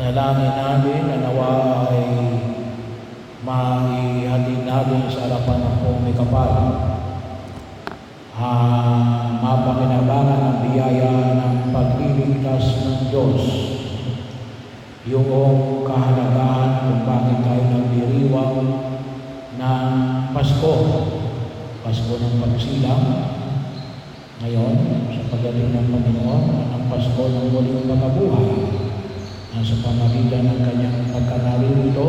Panalangin natin na nawa ay maihatid natin sa harapan ng may kapal. Mapakinabangan ang biyaya ng pagliligtas ng Diyos. Yung kahalagahan kung bakit tayo nagdiriwang ng Pasko. Pasko ng pagsilang. Ngayon, sa pagdating ng Panginoon, ang Pasko ng muling pagkabuhay. Sa pamagitan ng kanyang pagkanarito,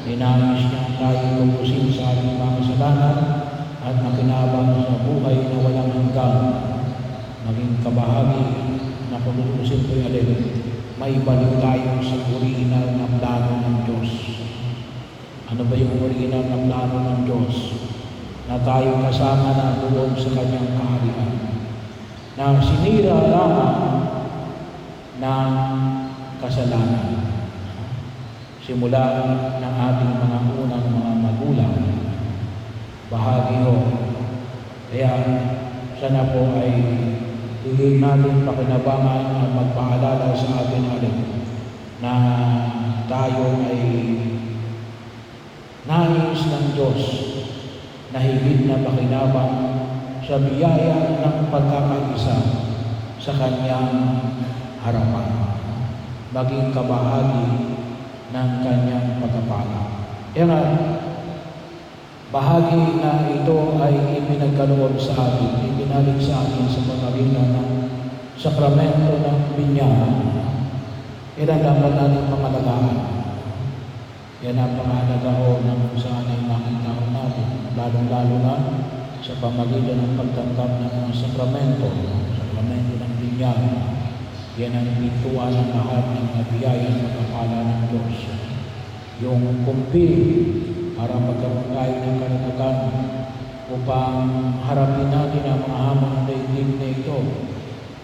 ninais niya tayo lubusin sa ating mga kasalanan at makinabang sa buhay na walang hanggan. Maging kabahagi na kulubusin ko yung alin, maibalik tayo sa original na plano ng Diyos. Ano ba yung original na plano ng Diyos? Na tayo kasama na doon sa kanyang kaharian. Na sinira lamang ng kasalanan. Simula ng ating mga unang mga magulang, bahagi ho. Kaya sana po ay higit natin pakinabangan at magpaalala sa atin alin na tayo ay nais ng Diyos na higit na pakinabang sa biyaya ng pagkakaisa sa kanyang harapan, maging kabahagi ng kanyang pagkapala. Kaya bahagi na ito ay ipinagkaloob sa atin, ipinalig sa atin sa pamamagitan ng sakramento ng binyagan. Yan ang dapat natin pangalagaan. Yan ang pangalagaan ng kung saan ay makita natin, lalong-lalo na sa pamamagitan ng pagtanggap ng mga sakramento ng binyagan. Yan ang pintuan ng lahat ng biyaya at pagkakala ng Diyos. Yung kumpi para magkaroon tayo ng karanagan upang harapin natin ang mga hamon ng daigdig na ito.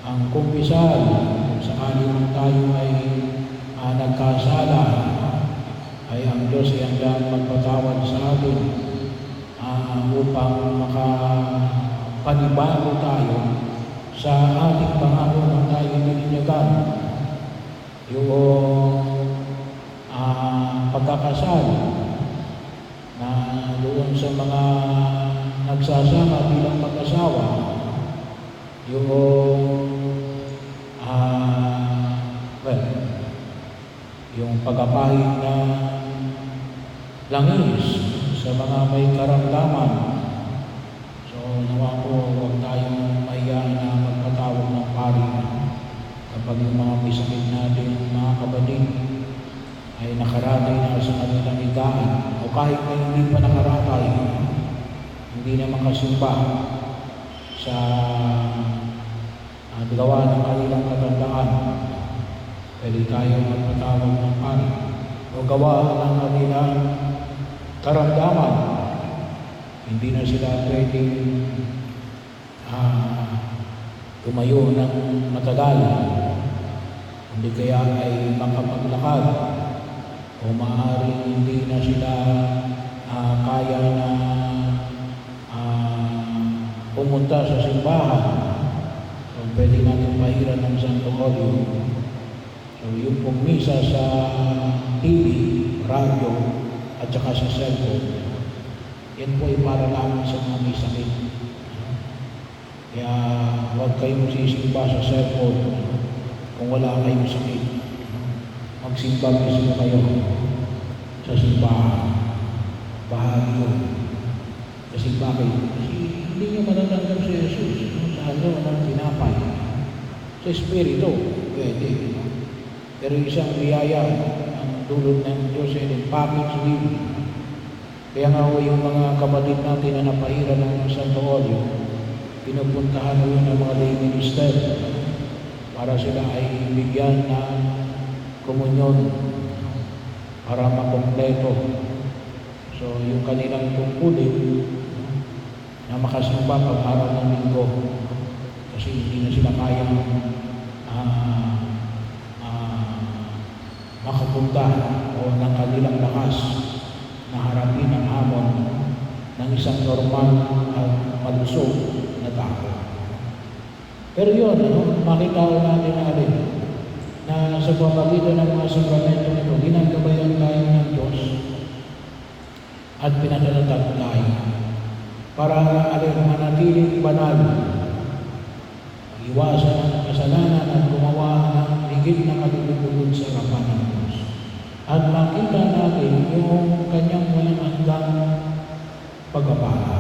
Ang kumpisal, kung sakali man tayo ay nagkasala, ay ang Diyos ay hanggang magpatawad sa atin upang makapanibago tayo sa ating pangako ng tayo nininyagan. Yung pagkakasal na doon sa mga nagsasama bilang mag-asawa, yung yung pagkapahid na langis sa mga may karamdaman. So nawa po, huwag tayong mahiya na magpatawag ng pari kapag yung mga may sakit natin, mga kapatid ay nakaratay na sa kanilang higaan o kahit na hindi pa nakaratay, hindi na makasimba sa gawa ng kanilang katandaan, pwede tayo magpatawag ng pari o gawa ng kanilang karamdaman. Hindi na sila pwedeng tumayo ng matagal, hindi kaya ay makapaglakad o maaaring hindi na sila kaya na pumunta sa simbahan. So pwede natin pahiran ng Santo Audio. So yung pong misa sa TV, radyo at saka sa cellphone, yan po ay para lamang sa mga may sakit. Kaya huwag kayong sisimba sa cellphone kung wala kayong sakit. Magsimba mismo kayo sa simbahan. Bahagi yun. Kasi bakit? Kasi hindi nyo matatanggap si Jesus. Sa ano ng tinapay. Sa Espiritu, pwede. Pero isang biyaya, ang dulot ng Diyos ay package deal. Kaya nga yung mga kapatid natin na napahira ng Santo Audio, pinupuntahan mo ng mga lay minister para sila ay bigyan ng komunyon para makompleto. So yung kanilang tungkulin na makasimba pag araw ng linggo kasi hindi na sila kayang makapunta o ng kanilang lakas na harapin ang hamon ng isang normal at malusog na tao. Pero yun, makita natin na sa pamamagitan ng mga sakramento at pinanalatag tayo para manatiling banal, iwasan ang kasalanan at gumawa ng higit na kalulugod sa harapan ng Diyos. At makita natin yung kanyang walang hanggang pagpapala.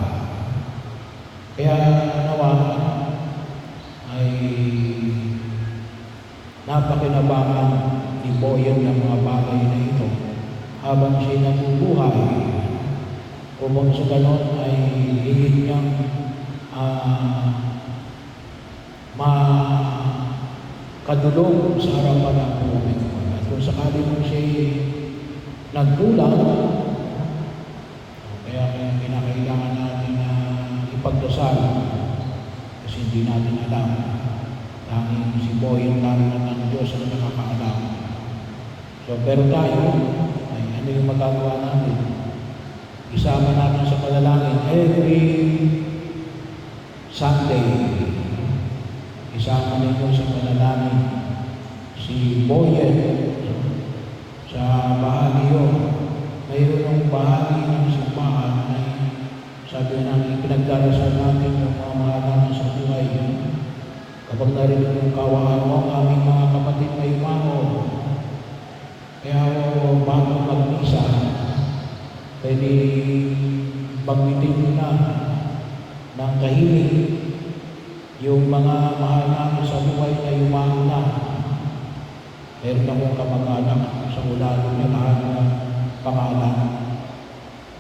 Kaya nawa ay napakinabangan ni Boyeng ng mga bagay na ito habang siya nabubuhay upang sa ganon ay higit niyang makadulog sa harapan ng pumipig. At kung sakali mo siya nagkulang, kaya kinakailangan natin na ipagdasal kasi hindi natin alam. Tanging si Boyeng lang ng Diyos ang nakakaalam. So, pero tayo, ay ano yung magagawa natin? Isama natin sa panalangin every Sunday. Isama ninyo sa panalangin si Boyeng sa bahagi yun. Mayroon yung bahagi ng simbahan na sabi namin, pinagdarasal natin yung mga mahal namin sa buhay. Kapag narinig yung kawaan mo, aming mga kapatid na yumao. Kaya bago mag-misa, pwede banggitin nyo na ng tahimik yung mga mahal namin sa buhay na yumao na. Meron akong kamag-anak sa ulalo niya lahat ng pangalan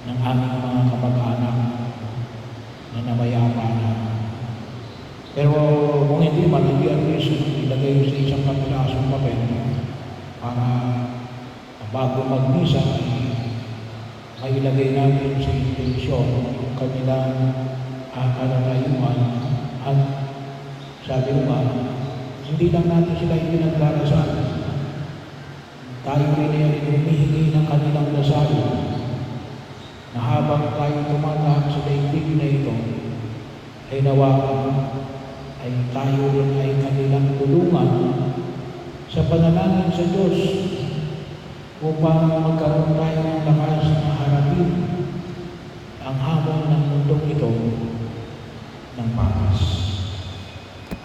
ng aming mga kamag-anak na namayapa na. Pero kung hindi man, hindi at least ilagay sa isang kapilasong papel para bago mag-misa ay ilagay natin sa intensyon yung kanilang kalatayuan at sabi ko ba, hindi lang natin sila ipinagdarasal. Tayo rin ay humihingi ng kanilang dasal na habang tayo tumatahak sa daigdig na ito ay nawa ay tayo rin ay kanilang tulungan sa panalangin sa Diyos upang magkaroon tayo ng lakas na harapin ang hamon